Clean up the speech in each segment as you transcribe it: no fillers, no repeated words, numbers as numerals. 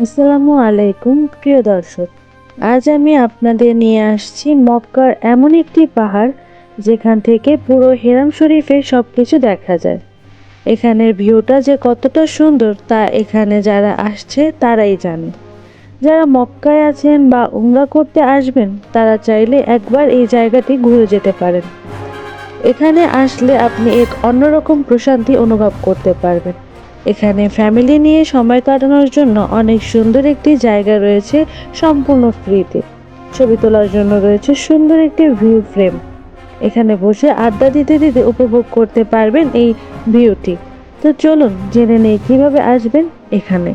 আসসালামু আলাইকুম প্রিয় দর্শক। আজ আমি আপনাদের নিয়ে আসছি মক্কার এমন একটি পাহাড় যেখান থেকে পুরো হেরাম শরীফের সবকিছু দেখা যায়। এখানের ভিউটা যে কতটা সুন্দর তা এখানে যারা আসছে তারাই জানে। যারা মক্কায় আছেন বা উমরা করতে আসবেন তারা চাইলে একবার এই জায়গাটি ঘুরে যেতে পারেন। এখানে আসলে আপনি এক অন্যরকম প্রশান্তি অনুভব করতে পারবেন। এখানে ফ্যামিলি নিয়ে সময় কাটানোর জন্য অনেক সুন্দর একটি জায়গা রয়েছে, সম্পূর্ণ ফ্রিতে। ছবি তোলার জন্য রয়েছে সুন্দর একটি ভিউ ফ্রেম। এখানে বসে আড্ডা দিতে দিতে উপভোগ করতে পারবেন এই ভিউটি। তো চলুন জেনে নেই কিভাবে আসবেন এখানে।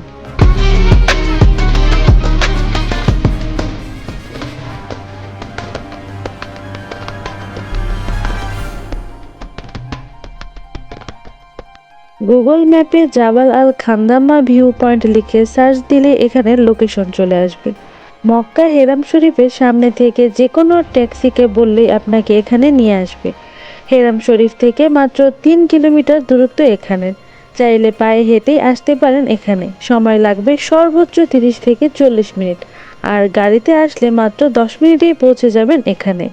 গুগল ম্যাপে জাবাল আল খান্দামা ভিউ পয়েন্ট লিখে সার্চ দিলে এখানে লোকেশন চলে আসবে। মক্কা হেরাম শরীফের সামনে থেকে যে কোনো ট্যাক্সিকে বললেই আপনাকে এখানে নিয়ে আসবে। হেরাম শরীফ থেকে মাত্র 3 কিলোমিটার দূরত্ব এখানে। চাইলে পায়ে হেঁটেই আসতে পারেন এখানে। সময় লাগবে সর্বোচ্চ 30 থেকে 40 মিনিট। আর গাড়িতে আসলে মাত্র 10 মিনিটেই পৌঁছে যাবেন এখানে।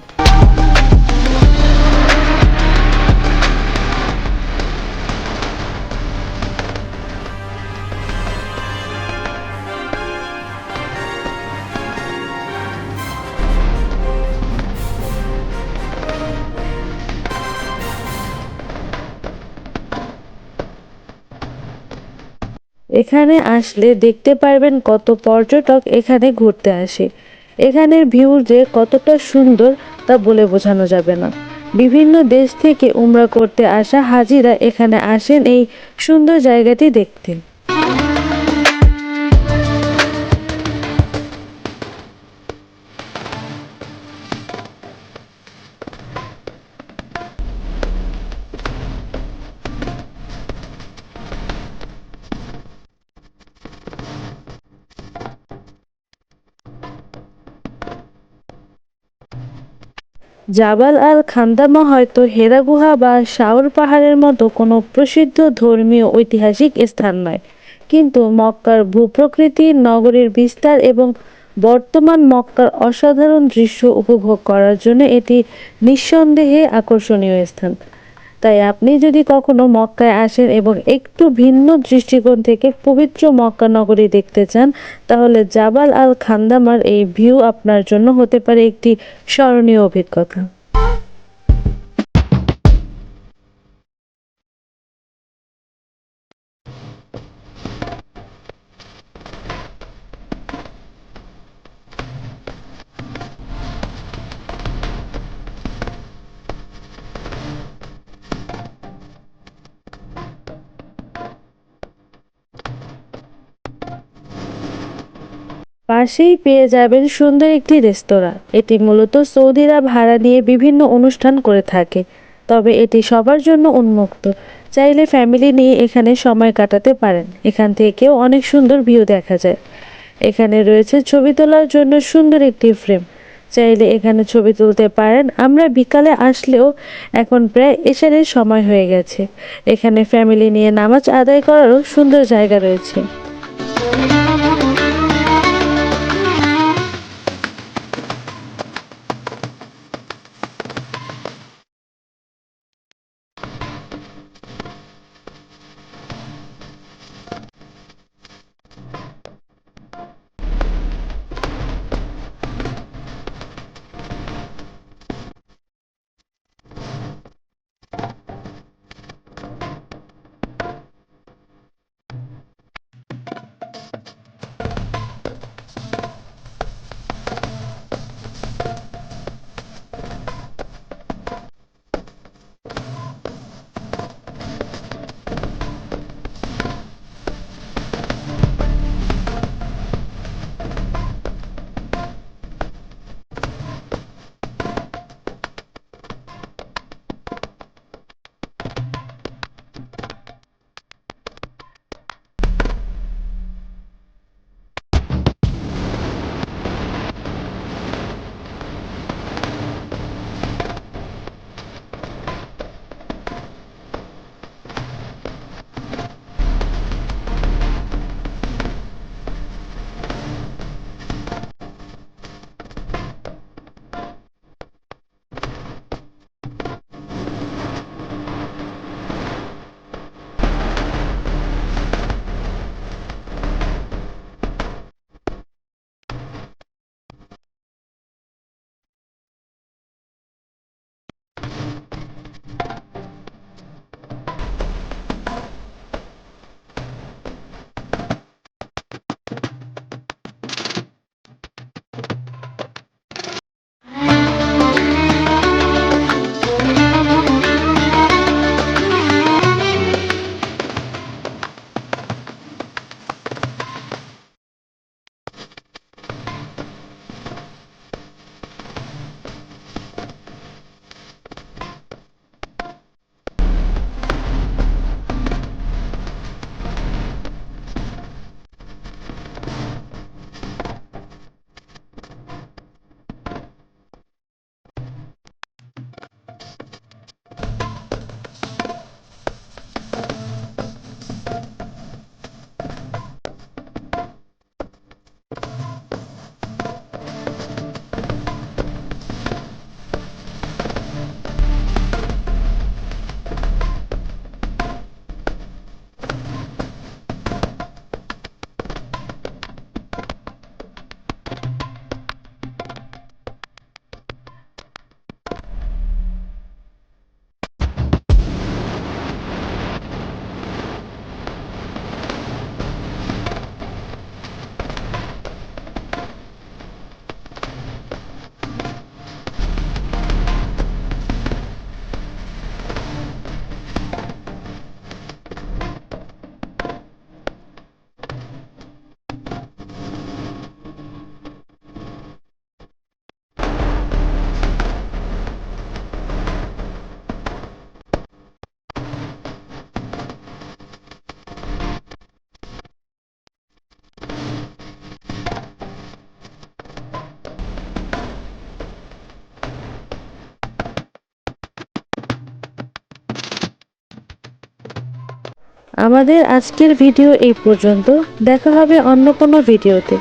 এখানে আসলে দেখতে পারবেন কত পর্যটক এখানে ঘুরতে আসে। এখানের ভিউ যে কতটা সুন্দর তা বলে বোঝানো যাবে না। বিভিন্ন দেশ থেকে উমরা করতে আসা হাজিরা এখানে আসেন এই সুন্দর জায়গাটি দেখতে। জাবাল আল খান্দামা হয়তো হেরা গুহা বা শাওর পাহাড়ের মতো কোনো প্রসিদ্ধ ধর্মীয় ঐতিহাসিক স্থান নয়, কিন্তু মক্কার ভূপ্রকৃতি, নগরীর বিস্তার এবং বর্তমান মক্কার অসাধারণ দৃশ্য উপভোগ করার জন্য এটি নিঃসন্দেহে আকর্ষণীয় স্থান। তাই আপনি যদি কখনো মক্কায় আসেন এবং একটু ভিন্ন দৃষ্টিকোণ থেকে পবিত্র মক্কা নগরী দেখতে চান, তাহলে জাবাল আল খান্দামার এই ভিউ আপনার জন্য হতে পারে একটি স্মরণীয় অভিজ্ঞতা। পাশেই পেয়ে যাবেন সুন্দর একটি রেস্তোরাঁ। এটি মূলত সৌদিরা ভাড়া নিয়ে বিভিন্ন অনুষ্ঠান করে থাকে, তবে এটি সবার জন্য উন্মুক্ত। চাইলে ফ্যামিলি নিয়ে এখানে সময় কাটাতে পারেন। এখান থেকেও অনেক সুন্দর ভিউ দেখা যায়। এখানে রয়েছে ছবি তোলার জন্য সুন্দর একটি ফ্রেম। চাইলে এখানে ছবি তুলতে পারেন। আমরা বিকালে আসলেও এখন প্রায় এশারের সময় হয়ে গেছে। এখানে ফ্যামিলি নিয়ে নামাজ আদায় করারও সুন্দর জায়গা রয়েছে। আমাদের আজকের ভিডিও এই পর্যন্ত। দেখা হবে অন্য কোনো ভিডিওতে।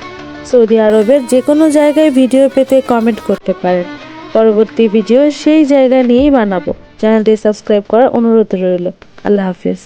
সৌদি আরবের যে কোনো জায়গায় ভিডিও পেতে কমেন্ট করতে পারেন। পরবর্তী ভিডিও সেই জায়গা নিয়েই বানাবো। চ্যানেলটি সাবস্ক্রাইব করার অনুরোধ রইল। আল্লাহ হাফিজ।